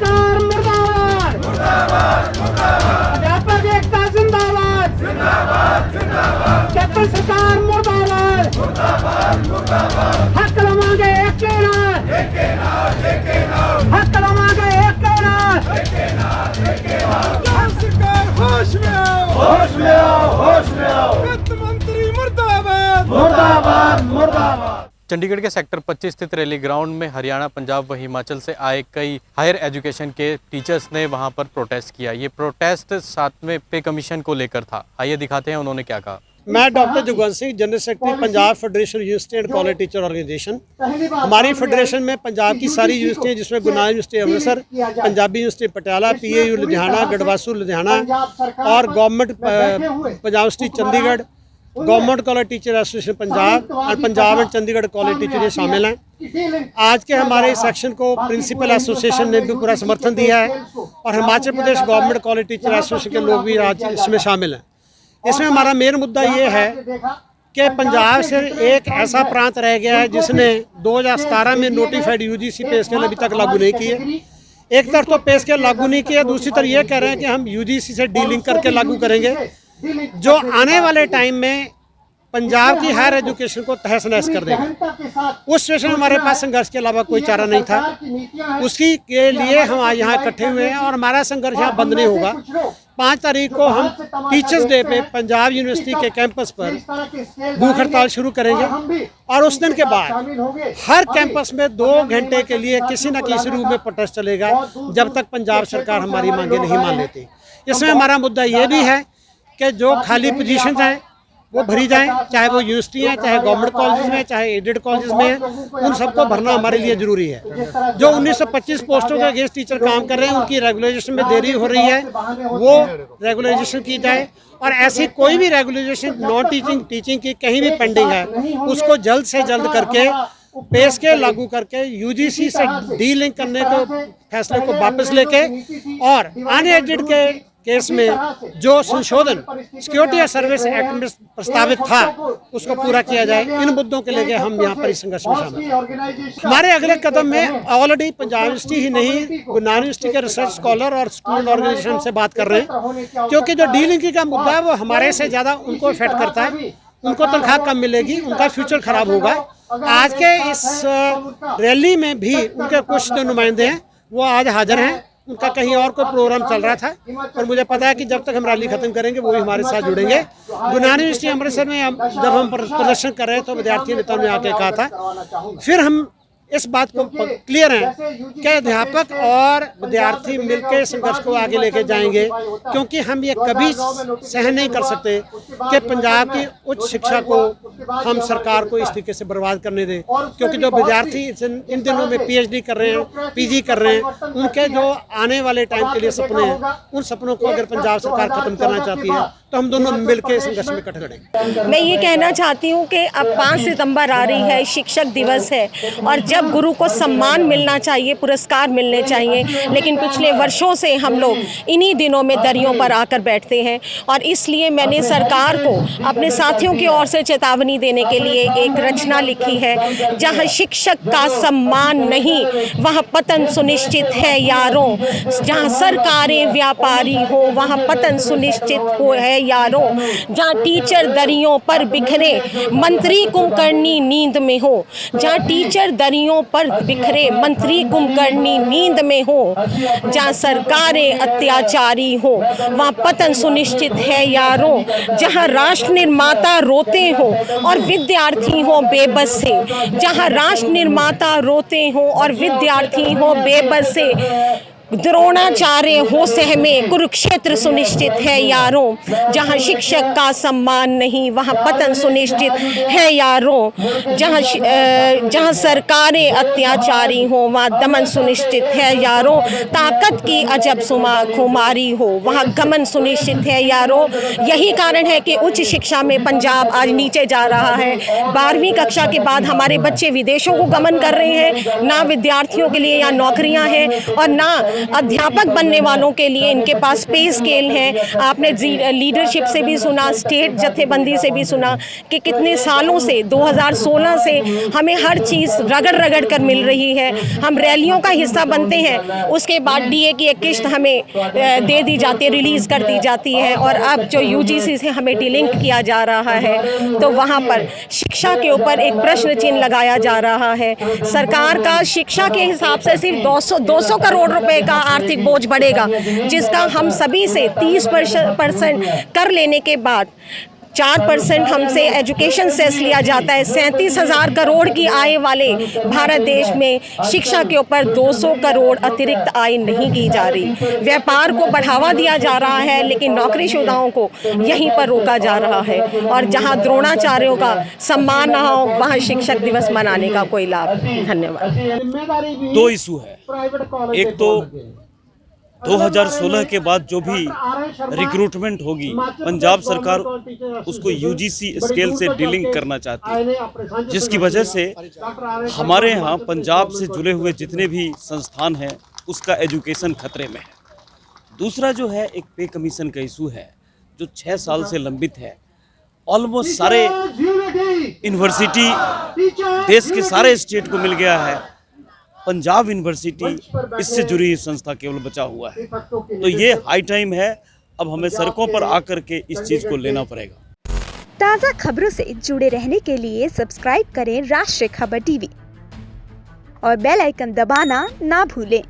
सरकार मुर्दाबाद, मुर्दाबाद, मुर्दाबाद। अध्यापक एकता जिंदाबाद, जिंदाबाद, जिंदाबाद। केंद्र सरकार मुर्दाबाद, मुर्दाबाद, मुर्दाबाद। हक मांगे एक के नाम, एक के नाम, एक के नाम। हक मांगे एक के नाम, एक के नाम, एक के नाम। सरकार होश में आओ, होश में आओ, होश में आओ। वित्त मंत्री मुर्दाबाद, मुर्दाबाद, मुर्दाबाद। चंडीगढ़ के सेक्टर 25 स्थित रैली ग्राउंड में हरियाणा, पंजाब व हिमाचल से आए कई हायर एजुकेशन के टीचर्स ने वहां पर प्रोटेस्ट किया। ये प्रोटेस्ट 7वें पे कमीशन को लेकर था। आइए दिखाते हैं उन्होंने क्या कहा। मैं doctor Jugwant Singh, general secretary Punjab federation university and college teacher organisation. हमारी फेडरेशन में पंजाब की सारी यूनिवर्सिटियाँ जिसमें Guru Nanak university Amritsar, Punjabi university Patiala, PAU Ludhiana, Gadvasu Ludhiana और government Punjab university Chandigarh, government college teacher association Punjab और Punjab and Chandigarh college teacher ये शामिल हैं। आज के हमारे इस सेक्शन को प्रिंसिपल एसोसिएशन ने भी पूरा समर्थन दिया है और Himachal Pradesh government college teacher association के लोग भी आज इसमें शामिल हैं। इसमें हमारा मेन मुद्दा ये है कि पंजाब से एक ऐसा प्रांत रह गया है जिसने 2017 में नोटिफाइड UGC पे स्केल अभी तक लागू नहीं किए। एक तरफ तो पे स्केल लागू नहीं किया, दूसरी तरफ ये कह रहे हैं कि हम UGC से डीलिंक करके लागू करेंगे, जो आने वाले टाइम में पंजाब की हायर एजुकेशन को तहस नहस कर देगा। उस सिचुएशन में हमारे पास संघर्ष के अलावा कोई चारा नहीं था। उसी के लिए हम आज यहाँ इकट्ठे हुए हैं और हमारा संघर्ष यहाँ बंद नहीं होगा। 5 तारीख को हम टीचर्स डे पे पंजाब यूनिवर्सिटी के कैंपस पर भूख हड़ताल शुरू करेंगे और उस दिन के बाद हर कैंपस में 2 घंटे के लिए किसी न किसी रूप में प्रोटेस्ट चलेगा जब तक पंजाब सरकार हमारी मांगे नहीं मान लेती। इसमें हमारा मुद्दा ये भी है कि जो खाली पोजीशन हैं वो भरी जाएं, चाहे वो यूनिवर्सिटी है, चाहे गवर्नमेंट कॉलेज में, चाहे एडेड कॉलेज में है, उन सबको भरना हमारे लिए ज़रूरी है। जो 1925 पोस्टों के अगेंस्ट टीचर काम कर रहे हैं उनकी रेगुलराइजेशन में देरी हो रही है, वो रेगुलराइजेशन की जाए और ऐसी कोई भी रेगुलराइजेशन नॉन टीचिंग की कहीं भी पेंडिंग है उसको जल्द से जल्द करके पे स्केल लागू करके UGC से डीलिंक करने को फैसले को वापस लेके और अनएडेड के केस में जो संशोधन सिक्योरिटी और सर्विस एक्ट में प्रस्तावित था उसको पूरा किया जाए। इन मुद्दों के लेके हम यहाँ पर इस संघर्ष में शामिल हैं। हमारे अगले कदम में ऑलरेडी पंजाब यूनिवर्सिटी ही नहीं, गुरु नानक यूनिवर्सिटी के रिसर्च स्कॉलर और स्टूडेंट ऑर्गेनाइजेशन से बात कर रहे हैं, क्योंकि जो डीलिंग का मुद्दा है वो हमारे से ज़्यादा उनको इफेक्ट करता है। उनको तनख्वाह कम मिलेगी, उनका फ्यूचर खराब होगा। आज के इस रैली में भी उनके कुछ जो नुमाइंदे हैं वो आज हाजिर हैं। उनका कहीं और कोई प्रोग्राम चल रहा था और मुझे पता है कि जब तक हम रैली खत्म करेंगे वो भी हमारे साथ जुड़ेंगे। गुरु नानक यूनिवर्सिटी अमृतसर में जब हम प्रदर्शन कर रहे थे तो विद्यार्थी नेताओं ने आके कहा था, फिर हम इस बात को क्लियर है कि अध्यापक और विद्यार्थी मिलकर संघर्ष को आगे लेके जाएंगे, क्योंकि हम ये कभी सहन नहीं कर सकते कि पंजाब की उच्च शिक्षा को हम सरकार को इस तरीके से बर्बाद करने दें। क्योंकि जो विद्यार्थी इन दिनों में PhD कर रहे हैं, PG कर रहे हैं, उनके जो आने वाले टाइम के लिए सपने हैं, उन सपनों को अगर पंजाब सरकार खत्म करना चाहती है तो हम दोनों मिलकर संघर्ष में इकट्ठे लड़ेंगे। मैं ये कहना चाहती हूँ कि अब 5 सितंबर आ रही है, शिक्षक दिवस है और जब गुरु को सम्मान मिलना चाहिए, पुरस्कार मिलने चाहिए, लेकिन पिछले वर्षों से हम लोग इन्हीं दिनों में दरियों पर आकर बैठते हैं और इसलिए मैंने सरकार को अपने साथियों की ओर से चेतावनी देने के लिए एक रचना लिखी है। जहाँ शिक्षक का सम्मान नहीं वहाँ पतन सुनिश्चित है यारों, जहाँ सरकारें व्यापारी हो वहाँ पतन सुनिश्चित हो है यारों, जहाँ टीचर दरियों पर बिखरे मंत्री कुंभकर्णी नींद में हो, जहाँ टीचर दरियों पर बिखरे मंत्री कुंभकर्णी नींद में हो, जहाँ सरकारें अत्याचारी हो वहाँ पतन सुनिश्चित है यारों, जहाँ राष्ट्र निर्माता रोते हो और विद्यार्थी हो बेबस से, जहाँ राष्ट्र निर्माता रोते हो और विद्यार्थी हो बेबस से, द्रोणाचार्य हो सहमे कुरुक्षेत्र सुनिश्चित है यारों, जहाँ शिक्षक का सम्मान नहीं वहाँ पतन सुनिश्चित है यारों, जहाँ सरकारें अत्याचारी हो वहाँ दमन सुनिश्चित है यारों, ताकत की अजब खुमारी हो वहाँ गमन सुनिश्चित है यारों। यही कारण है कि उच्च शिक्षा में पंजाब आज नीचे जा रहा है। 12वीं कक्षा के बाद हमारे बच्चे विदेशों को गमन कर रहे हैं, ना विद्यार्थियों के लिए यहाँ नौकरियाँ हैं और ना अध्यापक बनने वालों के लिए इनके पास पे स्केल है। आपने लीडरशिप से भी सुना, स्टेट जत्थेबंदी से भी सुना कि कितने सालों से 2016 से हमें हर चीज़ रगड़ रगड़ कर मिल रही है। हम रैलियों का हिस्सा बनते हैं, उसके बाद डीए की एक किश्त हमें दे दी जाती है, रिलीज़ कर दी जाती है। और अब जो यूजीसी से हमें डिलिंक किया जा रहा है, तो वहाँ पर शिक्षा के ऊपर एक प्रश्न चिन्ह लगाया जा रहा है। सरकार का शिक्षा के हिसाब से सिर्फ 200 करोड़ रुपए का आर्थिक बोझ बढ़ेगा, जिसका हम सभी से 30% कर लेने के बाद 4% हमसे एजुकेशन सेस लिया जाता है। 37,000 करोड़ की आय वाले भारत देश में शिक्षा के ऊपर 200 करोड़ अतिरिक्त आय नहीं की जा रही। व्यापार को बढ़ावा दिया जा रहा है, लेकिन नौकरीशुदाओं को यहीं पर रोका जा रहा है। और जहां द्रोणाचार्यों का सम्मान ना हो, वहां शिक्षक दिवस मनाने का कोई लाभ। धन्यवाद। दो इशू है। एक तो 2016 के बाद जो भी रिक्रूटमेंट होगी, पंजाब सरकार उसको यूजीसी स्केल से डीलिंक करना चाहती है, जिसकी वजह से हमारे यहाँ पंजाब से जुड़े हुए जितने भी संस्थान हैं उसका एजुकेशन खतरे में है। दूसरा जो है एक पे कमीशन का इशू है जो 6 साल से लंबित है। ऑलमोस्ट सारे यूनिवर्सिटी देश के सारे स्टेट को मिल गया है, पंजाब यूनिवर्सिटी इससे जुड़ी हुई संस्था केवल बचा हुआ है। तो ये हाई टाइम है, अब हमें सड़कों पर आकर के इस चीज़ को लेना पड़ेगा। ताज़ा खबरों से जुड़े रहने के लिए सब्सक्राइब करें राष्ट्रीय खबर टीवी और बेल आइकन दबाना ना भूलें।